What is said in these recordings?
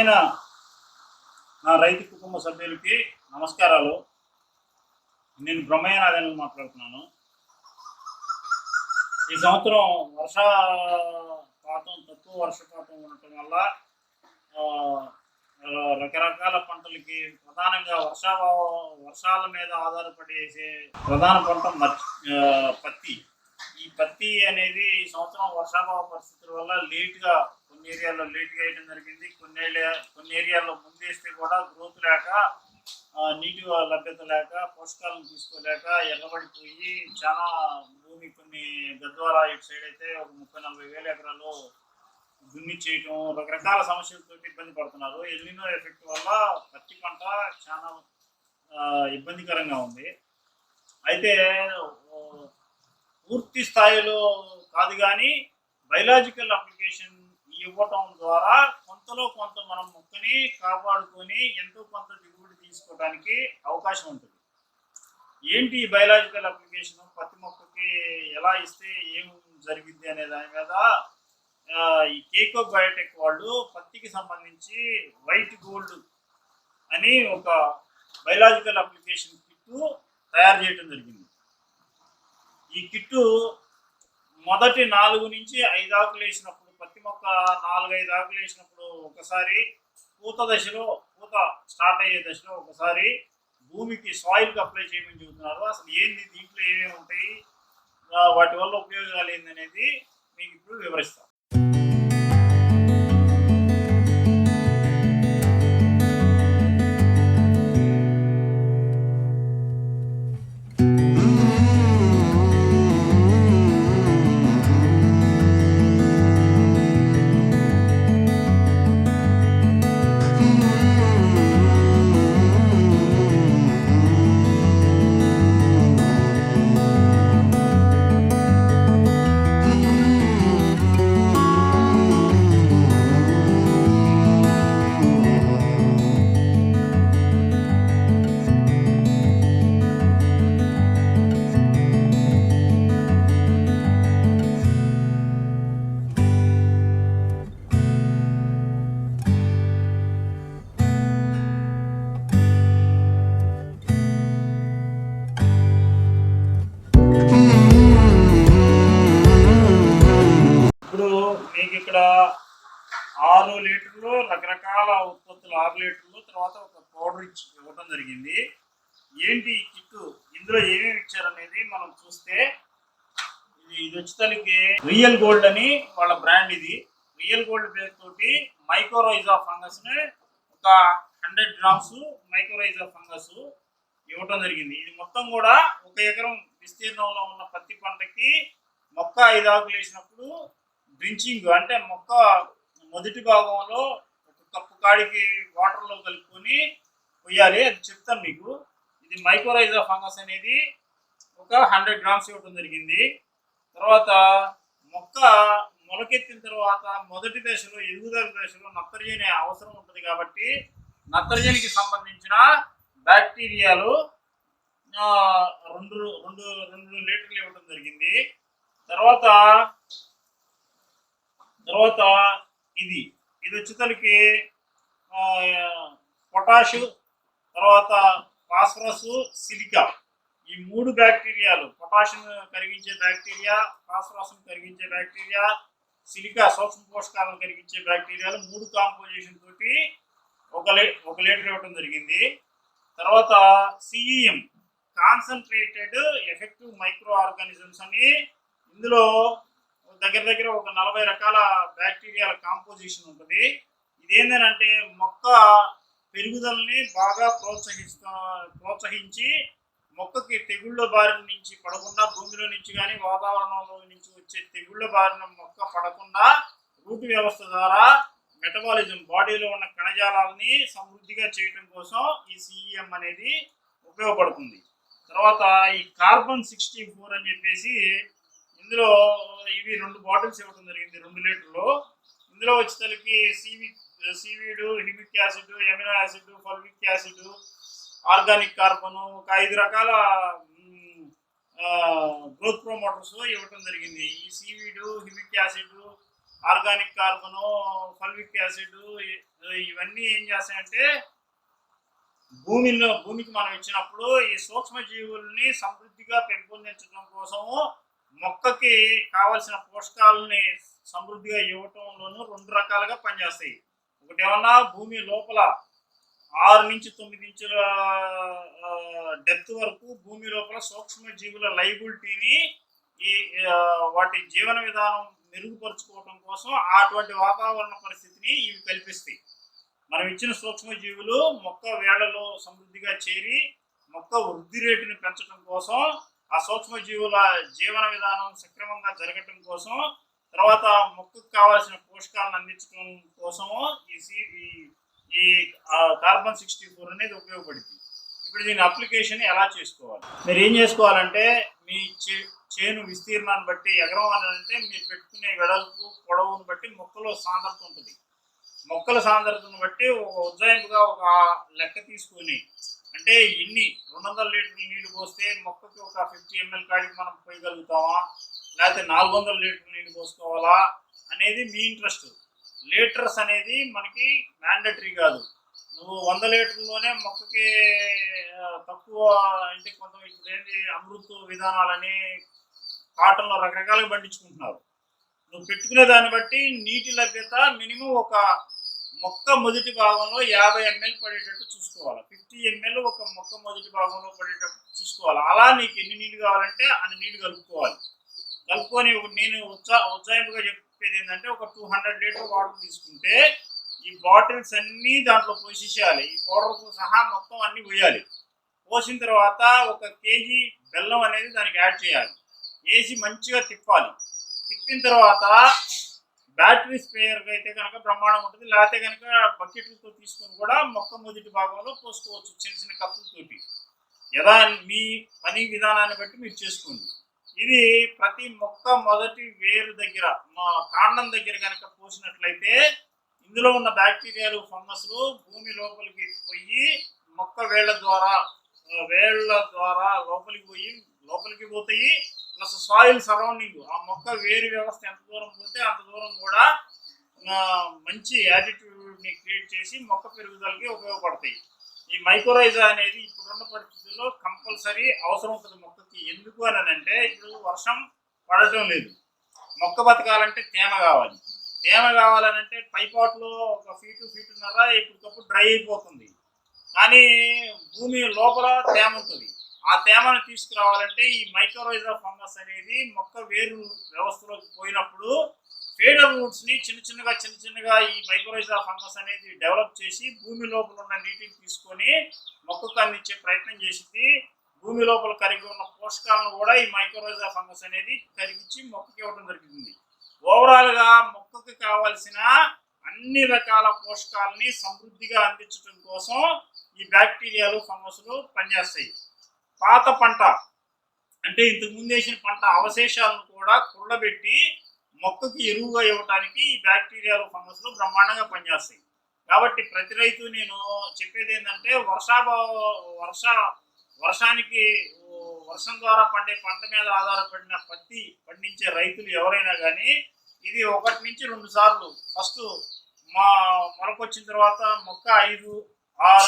ప్రియమైన నా రైతు కుటుంబ సభ్యులకి నమస్కారాలు. నేను బ్రహ్మయ్యనాథన్ మాట్లాడుతున్నాను. ఈ సంవత్సరం తక్కువ వర్షపాతం ఉండటం వల్ల రకరకాల పంటలకి ప్రధానంగా వర్షాల మీద ఆధారపడి వేసే ప్రధాన పంట పత్తి. ఈ పత్తి అనేది ఈ సంవత్సరం వర్షాభావ పరిస్థితుల వల్ల కొన్ని ఏరియాల్లో లేట్గా వేయడం జరిగింది. కొన్ని ఏరియాల్లో ముందేస్తే కూడా గ్రోత్ లేక, నీటి లభ్యత లేక, పోషకాలను తీసుకోలేక ఎర్రబడిపోయి చాలా భూమి కొన్ని గద్వాల ఇటు సైడ్ అయితే ఒక 30-40 వేల ఎకరాలు దున్ని చేయటం, రకరకాల సమస్యలతో ఇబ్బంది పడుతున్నారు. ఎల్నినో ఎఫెక్ట్ వల్ల పత్తి పంట చాలా ఇబ్బందికరంగా ఉంది. అయితే పూర్తి స్థాయిలో కాదు కానీ బయలాజికల్ అప్లికేషన్ ఇవ్వటం ద్వారా కొంతలో కొంత మనం మొక్కని కాపాడుకొని ఎంతో కొంత దిగుబడి తీసుకోవడానికి అవకాశం ఉంటుంది. ఏంటి ఈ బయలాజికల్ అప్లికేషన్, పత్తి మొక్కకి ఎలా ఇస్తే ఏం జరిగింది అనే దాని మీద ఈ K.K.Agrotech వాళ్ళు పత్తికి సంబంధించి వైట్ గోల్డ్ అని ఒక బయలాజికల్ అప్లికేషన్ కిట్టు తయారు చేయడం జరిగింది. ఈ కిట్టు మొదటి 4 నుంచి 5 ఆకులు వేసినప్పుడు, పత్తి మొక్క 4-5 ఆకులు వేసినప్పుడు ఒకసారి, పూత స్టార్ట్ అయ్యే దశలో ఒకసారి భూమికి సాయిల్కి అప్లై చేయమని చెబుతున్నారు. అసలు ఏంది, దీంట్లో ఏమేమి ఉంటాయి, వాటి వల్ల ఉపయోగాలు ఏందనేది మీకు ఇప్పుడు వివరిస్తాను. మీకు ఇక్కడ 6 లీటర్లు రకరకాల ఉత్పత్తులు, 6 లీటర్లు తర్వాత ఒక పౌడర్ ఇవ్వడం జరిగింది. ఏంటి ఈ కిట్టు, ఇందులో ఏమేమి ఇచ్చారనేది మనం చూస్తే, ఇది వచ్చేసరికి రియల్ గోల్డ్ అని వాళ్ళ బ్రాండ్. ఇది రియల్ గోల్డ్ పేరుతోటి మైక్రోరైజా ఫంగస్ ని ఒక 100 గ్రామ్స్ మైక్రోరైజా ఫంగస్ ఇవ్వటం జరిగింది. ఇది మొత్తం కూడా 1 ఎకరం విస్తీర్ణంలో ఉన్న పత్తి పంటకి మొక్క 5 ఆకులు వేసినప్పుడు డ్రించింగ్ అంటే మొక్క మొదటి భాగంలో 1 కప్పు కాడికి వాటర్లో కలుపుకొని పోయాలి. అది చెప్తాను మీకు. ఇది మైక్రోరైజా ఫంగస్ అనేది ఒక 100 గ్రామ్స్ ఇవ్వడం జరిగింది. తర్వాత మొక్క మొలకెత్తిన తర్వాత మొదటి దశలో, ఎదుగుదల దశలో నత్రజని అవసరం ఉంటుంది కాబట్టి నత్రజనికి సంబంధించిన బ్యాక్టీరియాలు 2 లీటర్లు ఇవ్వడం జరిగింది. తర్వాత ఇది వచ్చేసరికి పొటాషు, తర్వాత ఫాస్ఫరస్, సిలికా, ఈ 3 బ్యాక్టీరియాలు, పొటాషియం కరిగించే బ్యాక్టీరియా, ఫాస్ఫరస్ను కరిగించే బ్యాక్టీరియా, సిలికా సూక్ష్మ పోషకాలను కరిగించే బ్యాక్టీరియాలు 3 కాంపోజిషన్ తోటి 1 లీటర్ ఇవ్వడం జరిగింది. తర్వాత CEM concentrated effective micro organisms అని, ఇందులో దగ్గర ఒక 40 రకాల బ్యాక్టీరియాల కాంపోజిషన్ ఉంటుంది. ఇదేంటంటే మొక్క పెరుగుదలని బాగా ప్రోత్సహించి మొక్కకి తెగుళ్ళ బారిన నుంచి పడకుండా, భూమిలో నుంచి కానీ వాతావరణంలో నుంచి వచ్చే తెగుళ్ళ బారిన మొక్క పడకుండా రూట్ వ్యవస్థ ద్వారా మెటబాలిజం, బాడీలో ఉన్న కణజాలాలని సమృద్ధిగా చేయడం కోసం ఈ CEM అనేది ఉపయోగపడుతుంది. తర్వాత ఈ కార్బన్ 64 అని చెప్పేసి, ఇందులో ఇవి 2 బాటిల్స్ ఇవ్వడం జరిగింది, 2 లీటర్లు. ఇందులో వచ్చేసరికి seaweed, humic acid, amino acid, fulvic acid, organic carbon, ఒక 5 రకాల గ్రోత్ ప్రమోటర్స్ ఇవ్వటం జరిగింది. ఈ seaweed, humic acid, organic carbon, fulvic acid ఇవన్నీ ఏం చేస్తాయంటే భూమికి మనం ఇచ్చినప్పుడు ఈ సూక్ష్మజీవుల్ని సమృద్ధిగా పెంపొందించడం కోసము మొక్కకి కావలసిన పోషకాలని సమృద్ధిగా ఇవ్వటంలోనూ 2 రకాలుగా పనిచేస్తాయి. ఒకటి ఏమన్నా భూమి లోపల 6 నుంచి 9 ఇంచుల డెప్త్ వరకు భూమి లోపల సూక్ష్మజీవుల లైబిలిటీని ఈ వాటి జీవన విధానం మెరుగుపరుచుకోవడం కోసం అటువంటి వాతావరణ పరిస్థితిని ఇవి కల్పిస్తాయి. మనం ఇచ్చిన సూక్ష్మజీవులు మొక్క వేళ్లలో సమృద్ధిగా చేరి మొక్క వృద్ధి రేటుని పెంచడం కోసం, ఆ సూక్ష్మజీవుల జీవన విధానం సక్రమంగా జరగటం కోసం, తర్వాత మొక్కకు కావాల్సిన పోషకాలను అందించడం కోసము ఈ కార్బన్ 64 అనేది ఉపయోగపడుతుంది. ఇప్పుడు దీని అప్లికేషన్ ఎలా చేసుకోవాలి? మీరు ఏం చేసుకోవాలంటే మీ చేను విస్తీర్ణాన్ని బట్టి, ఎకరం అని అంటే మీరు పెట్టుకునే వెడల్పు పొడవును బట్టి మొక్కలో సాంద్రత ఉంటుంది. మొక్కల సాంద్రతను బట్టి ఒక ఉజ్జాయింపుగా ఒక లెక్క తీసుకొని, అంటే ఇన్ని 200 లీటర్ల నీళ్లు పోస్తే మొక్కకి ఒక 50 ml కాడికి మనం పోయగలుగుతామా, లేకపోతే 400 లీటర్ల నీళ్లు పోసుకోవాలా అనేది మీ ఇంట్రెస్ట్. లీటర్స్ అనేది మనకి మ్యాండటరీ కాదు. నువ్వు 100 లీటర్లోనే మొక్కకి తక్కువ అంటే కొంత ఇప్పుడు ఏంటి అమృత విధానాలని కాటన్లో రకరకాలుగా పండించుకుంటున్నారు. నువ్వు పెట్టుకునే దాన్ని బట్టి నీటి లభ్యత మినిమం ఒక మొక్క మొదటి భాగంలో 50 ml పడేటట్టు చూసుకోవాలి. 50 ml ఒక మొక్క మొదటి భాగంలో పడేటట్టు చూసుకోవాలి. అలా నీకు ఎన్ని నీళ్ళు కావాలంటే అన్ని నీళ్ళు కలుపుకోవాలి. కలుపుకొని నేను ఉజ్జాయింపుగా చెప్పేది ఏంటంటే ఒక 200 లీటర్ వాటర్ తీసుకుంటే ఈ బాటిల్స్ అన్నీ దాంట్లో పోసేయాలి. ఈ పౌడర్తో సహా మొత్తం అన్ని పోయాలి. పోసిన తర్వాత 1 kg బెల్లం అనేది దానికి యాడ్ చేయాలి. వేసి మంచిగా తిప్పాలి. తిప్పిన తర్వాత బ్యాటరీ స్ప్రేయర్గా అయితే కనుక బ్రహ్మాండం ఉంటుంది. లేకపోతే కనుక బకెట్లతో తీసుకొని కూడా మొక్క మొదటి భాగంలో పోసుకోవచ్చు చిన్న చిన్న కప్పులతోటి. ఎలా మీ పని విధానాన్ని బట్టి మీరు చేసుకోండి. ఇది ప్రతి మొక్క మొదటి వేరు దగ్గర కాండం దగ్గర కనుక పోసినట్లయితే ఇందులో ఉన్న బ్యాక్టీరియాలు, ఫంగస్లు భూమి లోపలికి పోయి మొక్క వేళ్ల ద్వారా లోపలికి పోతాయి. ప్లస్ సాయిల్ సరౌండింగ్, ఆ మొక్క వేరు వ్యవస్థ ఎంత దూరం పోతే అంత దూరం కూడా మంచి యాటిట్యూడ్ని క్రియేట్ చేసి మొక్క పెరుగుదలకి ఉపయోగపడతాయి. ఈ మైక్రోరైజా అనేది ఇప్పుడున్న పరిస్థితుల్లో కంపల్సరీ అవసరం ఉంటుంది మొక్కకి. ఎందుకు అని అంటే ఇప్పుడు వర్షం పడటం లేదు. మొక్క బతకాలంటే తేమ కావాలి. తేమ కావాలనంటే పైపాట్లో 1 ఫీటు 1.5 ఇప్పటికప్పుడు డ్రై అయిపోతుంది. కానీ భూమి లోపల తేమ ఉంటుంది. ఆ తేమను తీసుకురావాలంటే ఈ మైక్రోరైజా ఫంగస్ అనేది మొక్క వేరు వ్యవస్థలోకి పోయినప్పుడు ఫీడర్ రూట్స్ ని చిన్న చిన్నగా ఈ మైక్రోరైజా ఫంగస్ అనేది డెవలప్ చేసి భూమి లోపల ఉన్న నీటిని తీసుకొని మొక్కకు అందించే ప్రయత్నం చేసింది. భూమి లోపల కరిగి ఉన్న పోషకాలను కూడా ఈ మైక్రోరైజా ఫంగస్ అనేది కరిగించి మొక్కకి ఇవ్వడం జరుగుతుంది. ఓవరాల్ గా మొక్కకి కావాల్సిన అన్ని రకాల పోషకాలని సమృద్ధిగా అందించడం కోసం ఈ బ్యాక్టీరియాలు, ఫంగస్లు పనిచేస్తాయి. పాత పంట అంటే ఇంతకు ముందు వేసిన పంట అవశేషాలను కూడా కుళ్ళబెట్టి మొక్కకి ఎరువుగా ఇవ్వడానికి ఈ బ్యాక్టీరియాలు, ఫంగస్లు బ్రహ్మాండంగా పనిచేస్తాయి. కాబట్టి ప్రతి రైతు నేను చెప్పేది ఏంటంటే వర్షం ద్వారా పండే పంట మీద ఆధారపడిన పత్తి పండించే రైతులు ఎవరైనా కానీ ఇది 1 నుంచి 2 సార్లు ఫస్ట్ మొలకొచ్చిన తర్వాత మొక్క 5-6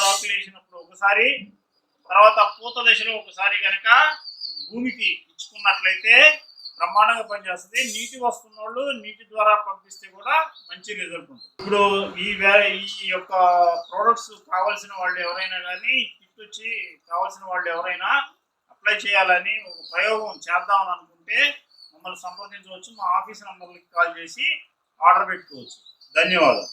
ఆకులు వేసినప్పుడు ఒకసారి, తర్వాత పూత దశలో ఒకసారి కనుక భూమికి ఇచ్చుకున్నట్లయితే బ్రహ్మాండంగా పనిచేస్తుంది. నీటి వస్తున్న వాళ్ళు నీటి ద్వారా పంపిస్తే కూడా మంచి రిజల్ట్ ఉంటుంది. ఇప్పుడు ఈ యొక్క ప్రోడక్ట్స్ కావాల్సిన వాళ్ళు ఎవరైనా కానీ కిట్ వచ్చి కావాల్సిన వాళ్ళు ఎవరైనా అప్లై చేయాలని ఒక ప్రయోగం చేద్దామని అనుకుంటే మమ్మల్ని సంప్రదించవచ్చు. మా ఆఫీస్ నంబర్లకి కాల్ చేసి ఆర్డర్ పెట్టుకోవచ్చు. ధన్యవాదాలు.